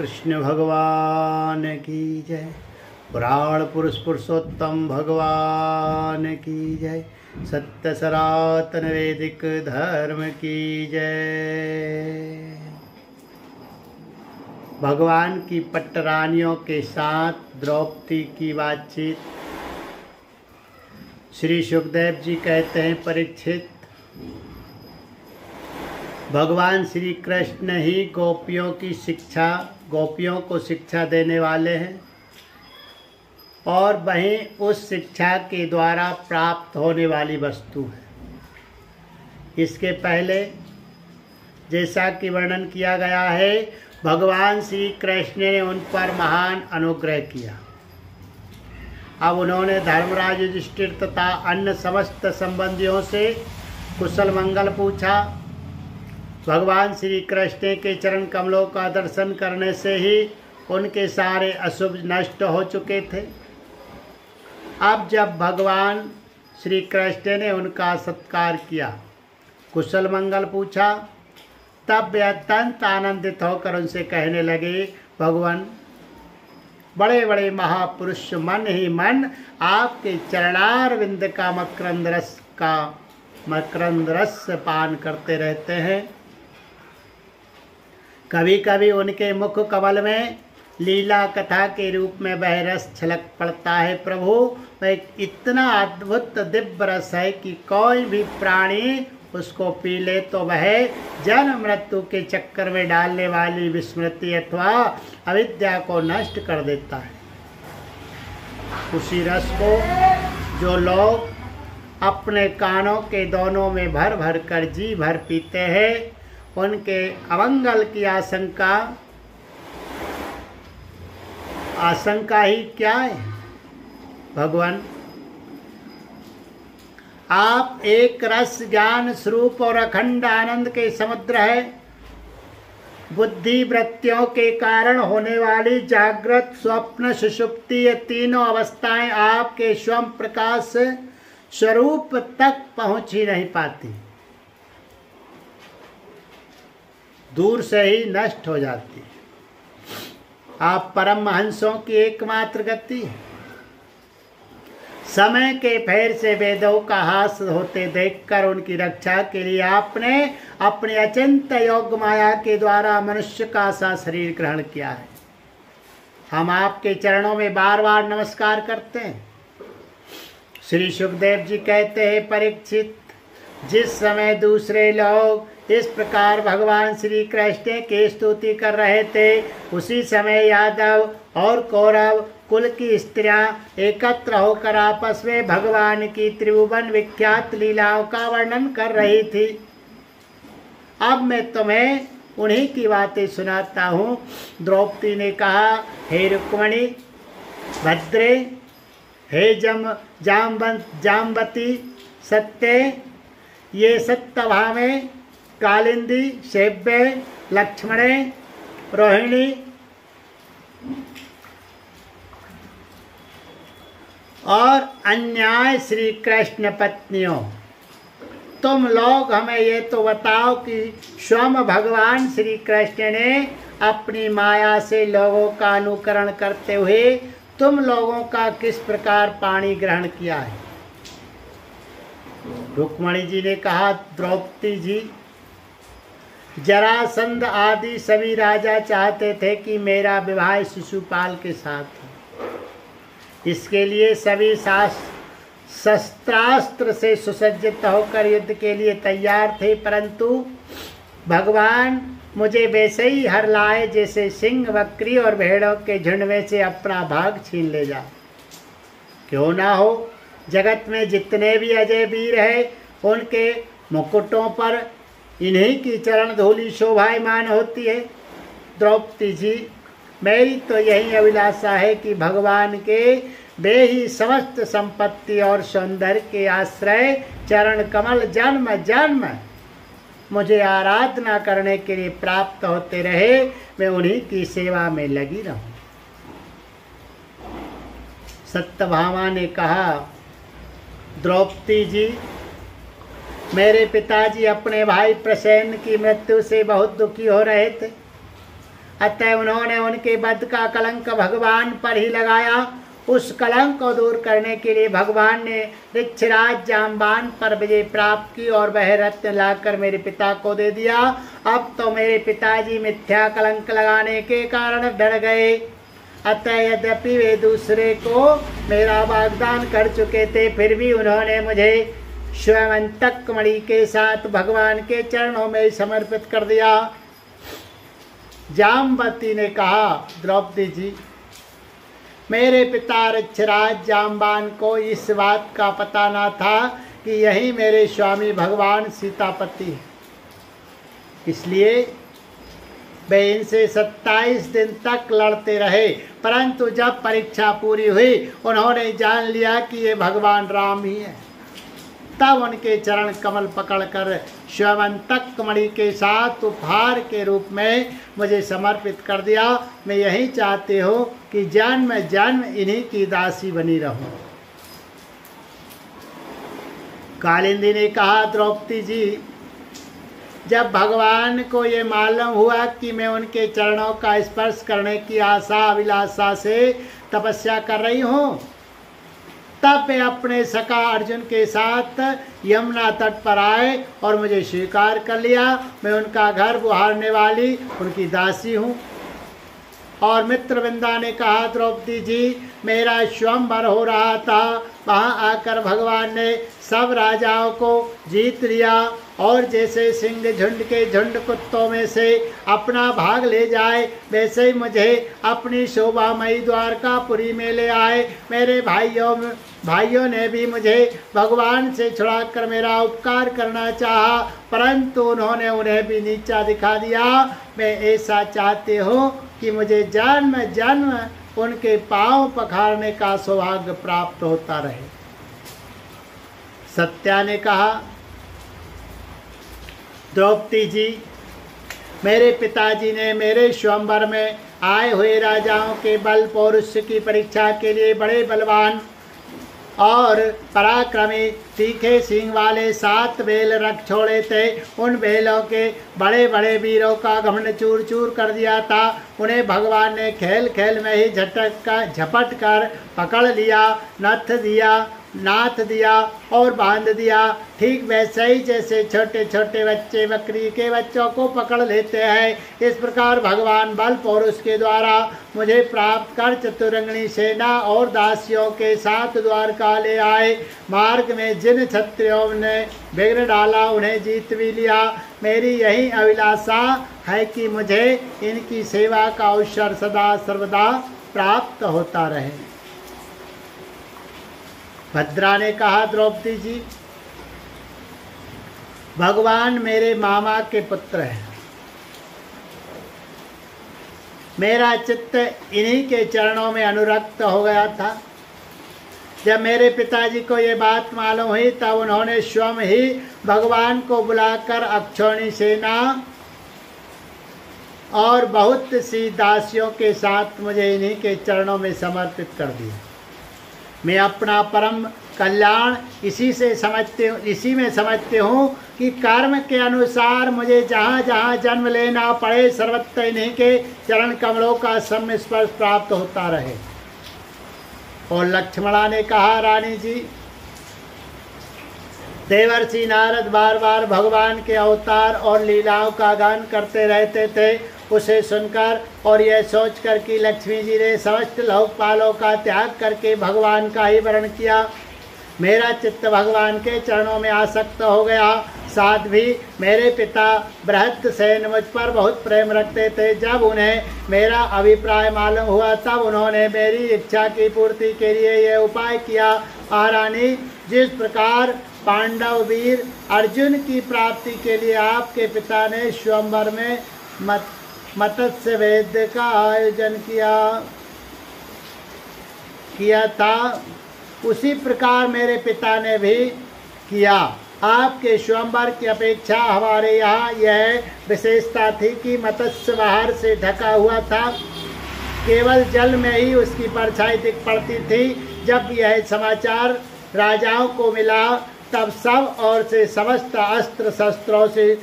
कृष्ण भगवान की जय। पुराण पुरुष पुरुषोत्तम भगवान की जय। सत्य सनातन वैदिक धर्म की जय। भगवान की पट्टरानियों के साथ द्रौपदी की बातचीत। श्री सुखदेव जी कहते हैं, परीक्षित, भगवान श्री कृष्ण ही गोपियों को शिक्षा देने वाले हैं और वहीं उस शिक्षा के द्वारा प्राप्त होने वाली वस्तु है। इसके पहले जैसा कि वर्णन किया गया है, भगवान श्री कृष्ण ने उन पर महान अनुग्रह किया। अब उन्होंने धर्मराज युधिष्ठिर तथा अन्य समस्त संबंधियों से कुशल मंगल पूछा। भगवान श्री कृष्ण के चरण कमलों का दर्शन करने से ही उनके सारे अशुभ नष्ट हो चुके थे। अब जब भगवान श्री कृष्ण ने उनका सत्कार किया, कुशल मंगल पूछा, तब वे अत्यंत आनंदित होकर उनसे कहने लगे, भगवान, बड़े बड़े महापुरुष मन ही मन आपके चरणारविंद का मकरंद रस पान करते रहते हैं। कभी कभी उनके मुख कमल में लीला कथा के रूप में वह रस छलक पड़ता है। प्रभु, वह इतना अद्भुत दिव्य रस है कि कोई भी प्राणी उसको पी ले तो वह जन्म मृत्यु के चक्कर में डालने वाली विस्मृति अथवा अविद्या को नष्ट कर देता है। उसी रस को जो लोग अपने कानों के दोनों में भर भर कर जी भर पीते हैं, उनके अमंगल की आशंका ही क्या है। भगवान, आप एक रस ज्ञान स्वरूप और अखंड आनंद के समुद्र है। बुद्धि वृत्तियों के कारण होने वाली जागृत, स्वप्न, सुषुप्ति, ये तीनों अवस्थाएं आपके स्वयं प्रकाश स्वरूप तक पहुंच ही नहीं पाती, दूर से ही नष्ट हो जाती है। आप परमहंसों की एकमात्र गति है। समय के फेर से वेदों का हास होते देखकर उनकी रक्षा के लिए आपने अपने अचिंत योग माया के द्वारा मनुष्य का सा शरीर ग्रहण किया है। हम आपके चरणों में बार बार नमस्कार करते हैं। श्री सुखदेव जी कहते हैं, परीक्षित, जिस समय दूसरे लोग इस प्रकार भगवान श्री कृष्ण की स्तुति कर रहे थे, उसी समय यादव और कौरव कुल की स्त्रियां एकत्र होकर आपस में भगवान की त्रिभुवन विख्यात लीलाओं का वर्णन कर रही थी। अब मैं तुम्हें उन्हीं की बातें सुनाता हूँ। द्रौपदी ने कहा, हे रुक्मणी, भद्रे, हे जाम्बती, सत्य, ये सत्यभामे, कालिंदी, सेव्य, लक्ष्मणे, रोहिणी और अन्याय श्री कृष्ण पत्नियों, तुम लोग हमें ये तो बताओ कि स्वयं भगवान श्री कृष्ण ने अपनी माया से लोगों का अनुकरण करते हुए तुम लोगों का किस प्रकार पाणी ग्रहण किया है। रुक्मणी जी ने कहा, द्रौपदी जी, जरासंध आदि सभी राजा चाहते थे कि मेरा विवाह शिशुपाल के साथ हो। इसके लिए सभी शस्त्रास्त्र से सुसज्जित होकर युद्ध के लिए तैयार थे, परंतु भगवान मुझे वैसे ही हर लाए जैसे सिंह, बकरी और भेड़ों के झुंड में से अपना भाग छीन ले जाए। क्यों ना हो, जगत में जितने भी अजय वीर हैं, उनके मुकुटों पर इन्हीं की चरण धूलि शोभायमान होती है। द्रौपदी जी, मेरी तो यही अभिलाषा है कि भगवान के वे ही समस्त संपत्ति और सौंदर्य के आश्रय चरण कमल जन्म जन्म मुझे आराधना करने के लिए प्राप्त होते रहे, मैं उन्हीं की सेवा में लगी रहूं। सत्यभामा ने कहा, द्रौपदी जी, मेरे पिताजी अपने भाई प्रसेन की मृत्यु से बहुत दुखी हो रहे थे। अतः उन्होंने उनके वध का कलंक भगवान पर ही लगाया। उस कलंक को दूर करने के लिए भगवान ने ऋक्षराज जाम्बान पर विजय प्राप्त की और वह रत्न लाकर मेरे पिता को दे दिया। अब तो मेरे पिताजी मिथ्या कलंक लगाने के कारण डर गए। अतः यद्यपि वे दूसरे को मेरा वाग्दान कर चुके थे, फिर भी उन्होंने मुझे स्वयंतक मणि के साथ भगवान के चरणों में समर्पित कर दिया। जाम्बवती ने कहा, द्रौपदी जी, मेरे पिता ऋक्षराज जाम्बान को इस बात का पता न था कि यही मेरे स्वामी भगवान सीतापति हैं, इसलिए वे इनसे 27 दिन तक लड़ते रहे। परंतु जब परीक्षा पूरी हुई, उन्होंने जान लिया कि ये भगवान राम ही है। तब उनके चरण कमल पकड़कर स्वयंतक मणि के साथ उपहार के रूप में मुझे समर्पित कर दिया। मैं यही चाहती हूँ कि जन्म जन्म इन्हीं की दासी बनी रहूं। कालिंदी ने कहा, द्रौपदी जी, जब भगवान को ये मालूम हुआ कि मैं उनके चरणों का स्पर्श करने की आशा अभिलाषा से तपस्या कर रही हूँ, तब वे अपने सखा अर्जुन के साथ यमुना तट पर आए और मुझे स्वीकार कर लिया। मैं उनका घर बुहारने वाली उनकी दासी हूँ। और मित्रवृंदा ने कहा, द्रौपदी जी, मेरा स्वयंवर हो रहा था, वहाँ आकर भगवान ने सब राजाओं को जीत लिया और जैसे सिंह झुंड के झुंड कुत्तों में से अपना भाग ले जाए, वैसे ही मुझे अपनी शोभामयी द्वारकापुरी में ले आए। मेरे भाइयों ने भी मुझे भगवान से छुड़ाकर मेरा उपकार करना चाहा, परंतु उन्होंने उन्हें भी नीचा दिखा दिया। मैं ऐसा चाहती हूँ कि मुझे जन्म जन्म उनके पांव पखारने का सौभाग्य प्राप्त होता रहे। सत्या ने कहा, द्रौपदी जी, मेरे पिताजी ने मेरे स्वयंवर में आए हुए राजाओं के बल पौरुष की परीक्षा के लिए बड़े बलवान और पराक्रमी तीखे सींग वाले 7 बैल रख छोड़े थे। उन बैलों के बड़े बड़े वीरों का घमंड चूर चूर कर दिया था। उन्हें भगवान ने खेल खेल में ही झपट कर पकड़ लिया, नाथ दिया और बांध दिया। ठीक वैसे ही जैसे छोटे छोटे बच्चे बकरी के बच्चों को पकड़ लेते हैं, इस प्रकार भगवान बल पौरुष के द्वारा मुझे प्राप्त कर चतुरंगनी सेना और दासियों के साथ द्वारका ले आए। मार्ग में जिन क्षत्रियों ने विघ्न डाला, उन्हें जीत भी लिया। मेरी यही अभिलाषा है कि मुझे इनकी सेवा का अवसर सदा सर्वदा प्राप्त होता रहे। भद्रा ने कहा, द्रौपदी जी, भगवान मेरे मामा के पुत्र हैं। मेरा चित्त इन्हीं के चरणों में अनुरक्त हो गया था। जब मेरे पिताजी को ये बात मालूम हुई, तब उन्होंने स्वयं ही भगवान को बुलाकर अक्षौणी सेना और बहुत सी दासियों के साथ मुझे इन्हीं के चरणों में समर्पित कर दिया। मैं अपना परम कल्याण इसी में समझते हूँ कि कर्म के अनुसार मुझे जहाँ जहाँ जन्म लेना पड़े, सर्वत्र इन्हीं के चरण कमलों का संस्पर्श प्राप्त होता रहे। और लक्ष्मणा ने कहा, रानी जी, देवर्षि नारद बार बार भगवान के अवतार और लीलाओं का गान करते रहते थे। उसे सुनकर और यह सोचकर कि लक्ष्मी जी ने समस्त लोकपालों का त्याग करके भगवान का ही वर्ण किया, मेरा चित्त भगवान के चरणों में आसक्त हो गया। साथ भी मेरे पिता बृहत्सेन मुझ पर बहुत प्रेम रखते थे। जब उन्हें मेरा अभिप्राय मालूम हुआ, तब उन्होंने मेरी इच्छा की पूर्ति के लिए यह उपाय किया। महारानी, जिस प्रकार पांडव वीर अर्जुन की प्राप्ति के लिए आपके पिता ने स्वयंवर में मत्स्य वेद का आयोजन किया था, उसी प्रकार मेरे पिता ने भी किया। आपके स्वयंवर की अपेक्षा हमारे यहाँ यह विशेषता थी कि मत्स्य बाहर से ढका हुआ था, केवल जल में ही उसकी परछाई दिख पड़ती थी। जब यह समाचार राजाओं को मिला, तब सब ओर से समस्त अस्त्र शस्त्रों से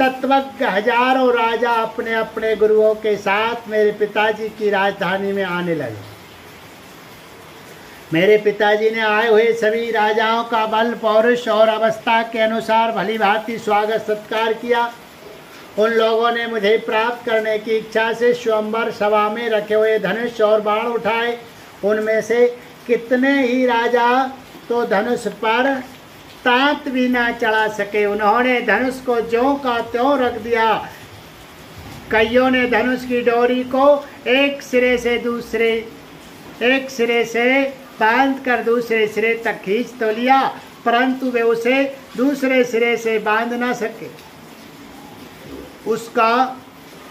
तत्वज्ञ हजारों राजा अपने अपने गुरुओं के साथ मेरे पिताजी की राजधानी में आने लगे। मेरे पिताजी ने आए हुए सभी राजाओं का बल, पौरुष और अवस्था के अनुसार भली भांति स्वागत सत्कार किया। उन लोगों ने मुझे प्राप्त करने की इच्छा से स्वयंवर सभा में रखे हुए धनुष और बाण उठाए। उनमें से कितने ही राजा तो धनुष पर तांत भी ना चढ़ा सके। उन्होंने धनुष को ज्यों का त्यों रख दिया। कईयों ने धनुष की डोरी को एक सिरे से बांध कर दूसरे सिरे तक खींच तो लिया, परंतु वे उसे दूसरे सिरे से बांध ना सके। उसका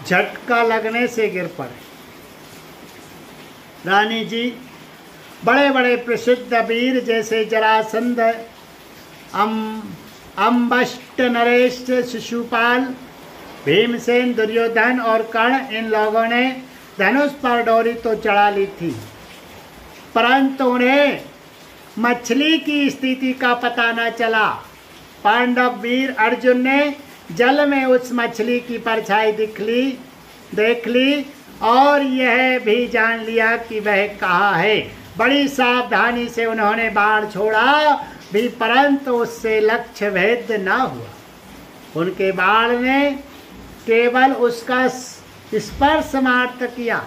झटका लगने से गिर पड़े। रानी जी, बड़े बड़े प्रसिद्ध वीर जैसे जरासंध, अम्बष्ट, नरेश, शिशुपाल, भीमसेन, दुर्योधन और कर्ण, इन लोगों ने धनुष पर डोरी तो चढ़ा ली थी, परंतु उन्हें मछली की स्थिति का पता न चला। पांडव वीर अर्जुन ने जल में उस मछली की परछाई देख ली और यह भी जान लिया कि वह कहाँ है। बड़ी सावधानी से उन्होंने बाण छोड़ा भी, परंतु उससे लक्ष्य भेद न हुआ। उनके बाण ने केवल उसका स्पर्श मात्र किया।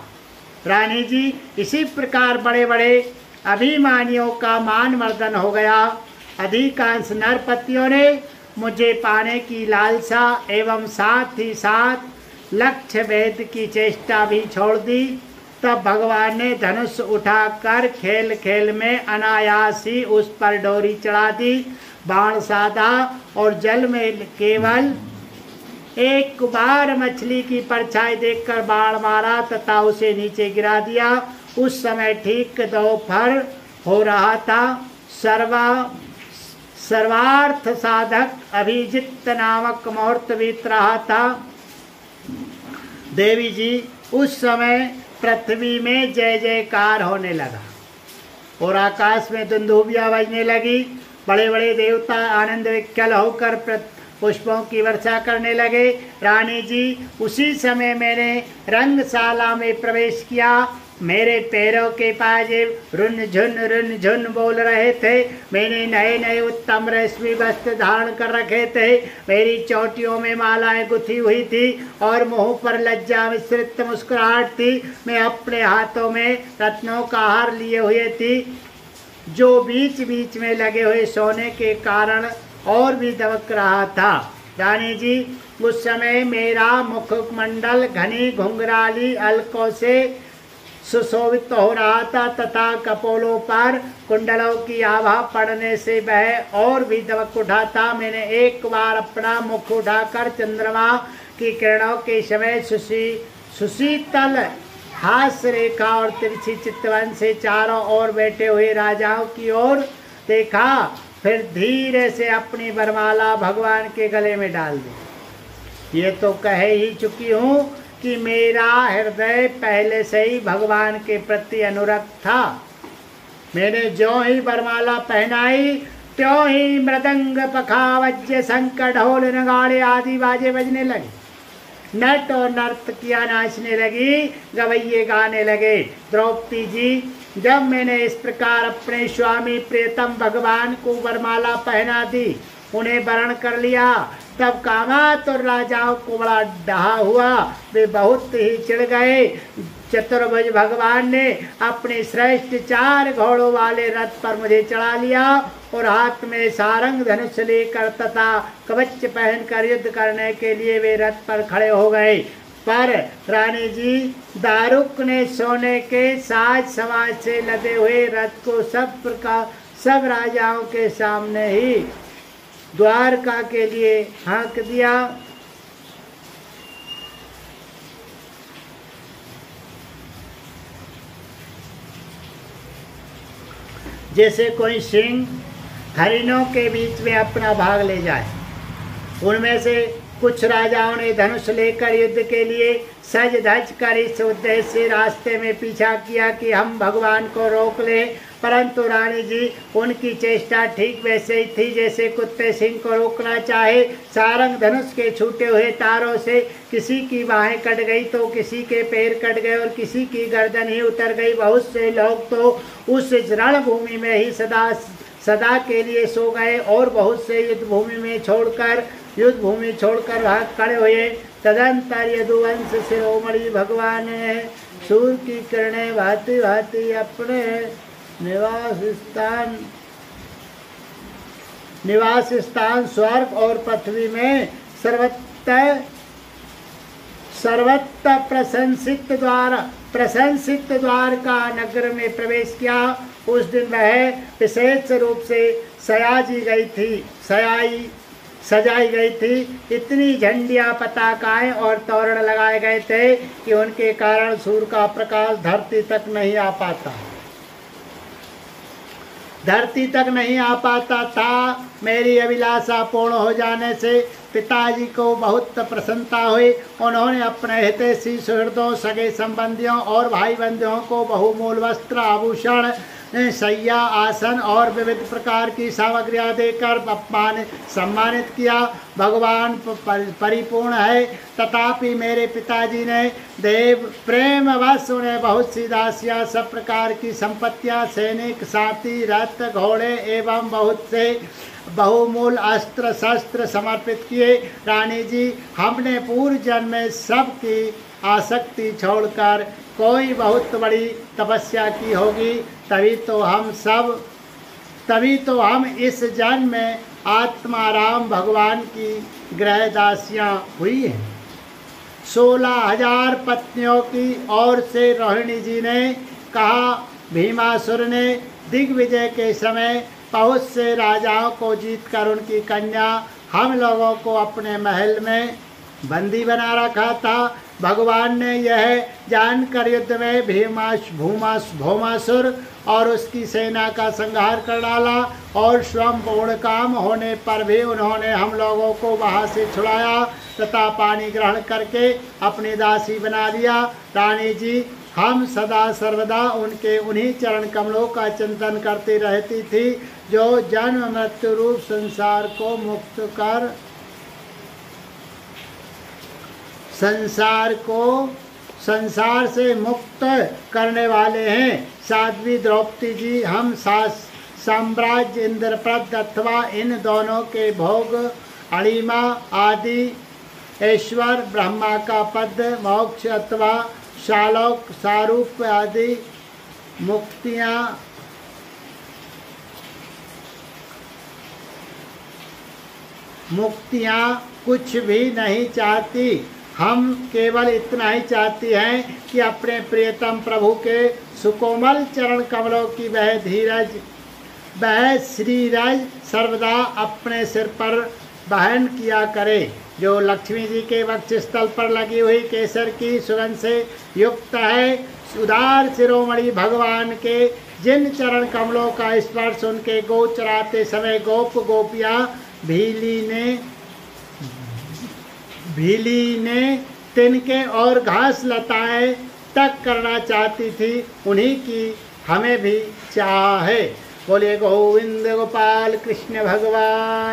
रानी जी, इसी प्रकार बड़े बड़े अभिमानियों का मान मर्दन हो गया। अधिकांश नरपतियों ने मुझे पाने की लालसा एवं साथ ही साथ लक्ष्य भेद की चेष्टा भी छोड़ दी। तब भगवान ने धनुष उठाकर खेल खेल में अनायास ही उस पर डोरी चढ़ा दी, बाण साधा और जल में केवल एक बार मछली की परछाई देखकर बाण मारा तथा उसे नीचे गिरा दिया। उस समय ठीक दोपहर हो रहा था। सर्वार्थ साधक अभिजित नामक मुहूर्त बीत रहा था। देवी जी, उस समय पृथ्वी में जय जयकार होने लगा और आकाश में दुंदुभियां बजने लगी। बड़े बड़े देवता आनंद विख्याल होकर पुष्पों की वर्षा करने लगे। रानी जी, उसी समय मैंने रंगशाला में प्रवेश किया। मेरे पैरों के पाजेब रुन झुन बोल रहे थे। मैंने नए नए उत्तम रेशमी वस्त्र धारण कर रखे थे। मेरी चोटियों में मालाएं गुथी हुई थी और मुंह पर लज्जा मिश्रित मुस्कुराहट थी। मैं अपने हाथों में रत्नों का हार लिए हुए थी, जो बीच बीच में लगे हुए सोने के कारण और भी दमक रहा था। रानी जी, उस समय मेरा मुखमंडल घनी घुंघराली अलकों से सुशोभित हो रहा था तथा कपोलों पर कुंडलों की आभा पड़ने से वह और भी दमक उठा था। मैंने एक बार अपना मुख उठाकर चंद्रमा की किरणों के समय सुशीतल हास्य रेखा और तिरछी चितवन से चारों ओर बैठे हुए राजाओं की ओर देखा। फिर धीरे से अपनी वरमाला भगवान के गले में डाल दी। ये तो कह ही चुकी हूँ कि मेरा हृदय पहले से ही भगवान के प्रति अनुरक्त था। मैंने जो ही वरमाला पहनाई त्यों ही मृदंग, पखावज्य, शंख, ढोल, नगाड़े आदि बाजे बजने लगे। नट और नर्तकियां नाचने लगी, गवैये गाने लगे। द्रौपदी जी, जब मैंने इस प्रकार अपने स्वामी प्रियतम भगवान को वरमाला पहना दी, उन्हें वरण कर लिया, तब कामातुर राजाओं को बड़ा डहा हुआ। वे बहुत ही चिढ़ गए। चतुर्भुज भगवान ने अपने श्रेष्ठ 4 घोड़ों वाले रथ पर मुझे चढ़ा लिया और हाथ में सारंग धनुष लेकर तथा कवच पहनकर युद्ध करने के लिए वे रथ पर खड़े हो गए। पर रानी जी, दारुक ने सोने के साज समाज से लदे हुए रथ को सब राजाओं के सामने ही द्वारका के लिए हाँक दिया। जैसे कोई सिंह हरिणों के बीच में अपना भाग ले जाए। उनमें से कुछ राजाओं ने धनुष लेकर युद्ध के लिए सज धज कर इस उद्देश्य से रास्ते में पीछा किया कि हम भगवान को रोक लें, परंतु रानी जी उनकी चेष्टा ठीक वैसे ही थी जैसे कुत्ते सिंह को रोकना चाहे। सारंग धनुष के छूटे हुए तारों से किसी की बाहें कट गई तो किसी के पैर कट गए और किसी की गर्दन ही उतर गई। बहुत से लोग तो उस रणभूमि में ही सदा के लिए सो गए और बहुत से युद्ध भूमि छोड़कर भाग खड़े हुए। तदंतर यदुवंश शिरोमणि भगवान ने सूर्य की किरणें भांति भांति अपने निवास स्थान स्वर्ग और पृथ्वी में सर्वत्र प्रशंसित द्वार का नगर में प्रवेश किया। उस दिन वह विशेष रूप से सजाई गई थी। इतनी झंडियां, पताकाएं और तोरण लगाए गए थे कि उनके कारण सूर्य का प्रकाश धरती तक नहीं आ पाता था। मेरी अभिलाषा पूर्ण हो जाने से पिताजी को बहुत प्रसन्नता हुई। उन्होंने अपने हितैषी सुहृदों, सगे संबंधियों और भाई बंधुओं को बहुमूल्य वस्त्र, आभूषण, शैया, आसन और विविध प्रकार की सामग्रियां देकर सम्मानित किया। भगवान परिपूर्ण है, तथापि मेरे पिताजी ने देव प्रेमवश उन्हें बहुत सी दासियां, सब प्रकार की संपत्तियां, सैनिक, साथी, रथ, घोड़े एवं बहुत से बहुमूल्य अस्त्र शस्त्र समर्पित किए। रानी जी, हमने पूर्व जन्म में सबकी आसक्ति छोड़कर कोई बहुत बड़ी तपस्या की होगी, तभी तो हम इस जन्म में आत्माराम भगवान की गृहदासियां हुई हैं। 16,000 पत्नियों की ओर से रोहिणी जी ने कहा। भीमासुर ने दिग्विजय के समय बहुत से राजाओं को जीतकर उनकी कन्या हम लोगों को अपने महल में बंदी बना रखा था। भगवान ने यह जानकर युद्ध में भौमासुर और उसकी सेना का संहार कर डाला और स्वयं पूर्ण काम होने पर भी उन्होंने हम लोगों को वहां से छुड़ाया तथा पानी ग्रहण करके अपनी दासी बना दिया। रानी जी, हम सदा सर्वदा उनके उन्हीं चरण कमलों का चिंतन करती रहती थी जो जन्म मृत्यु रूप संसार से मुक्त करने वाले हैं। साध्वी द्रौपदी जी, हम साम्राज्य, इंद्रप्रद अथवा इन दोनों के भोग, अणिमा आदि ऐश्वर, ब्रह्मा का पद, मोक्ष अथवा शालोक, सारूप आदि मुक्तियाँ कुछ भी नहीं चाहती। हम केवल इतना ही चाहती हैं कि अपने प्रियतम प्रभु के सुकोमल चरण कमलों की वह श्रीरज सर्वदा अपने सिर पर बहन किया करे, जो लक्ष्मी जी के वक्षस्थल पर लगी हुई केसर की सुगंध से युक्त है। उदार शिरोमणि भगवान के जिन चरण कमलों का स्पर्श उनके गो चराते समय गोपियाँ भीली ने तिनके और घास लताएं तक करना चाहती थी, उन्हीं की हमें भी चाह है। बोलिए गोविंद गोपाल कृष्ण भगवान।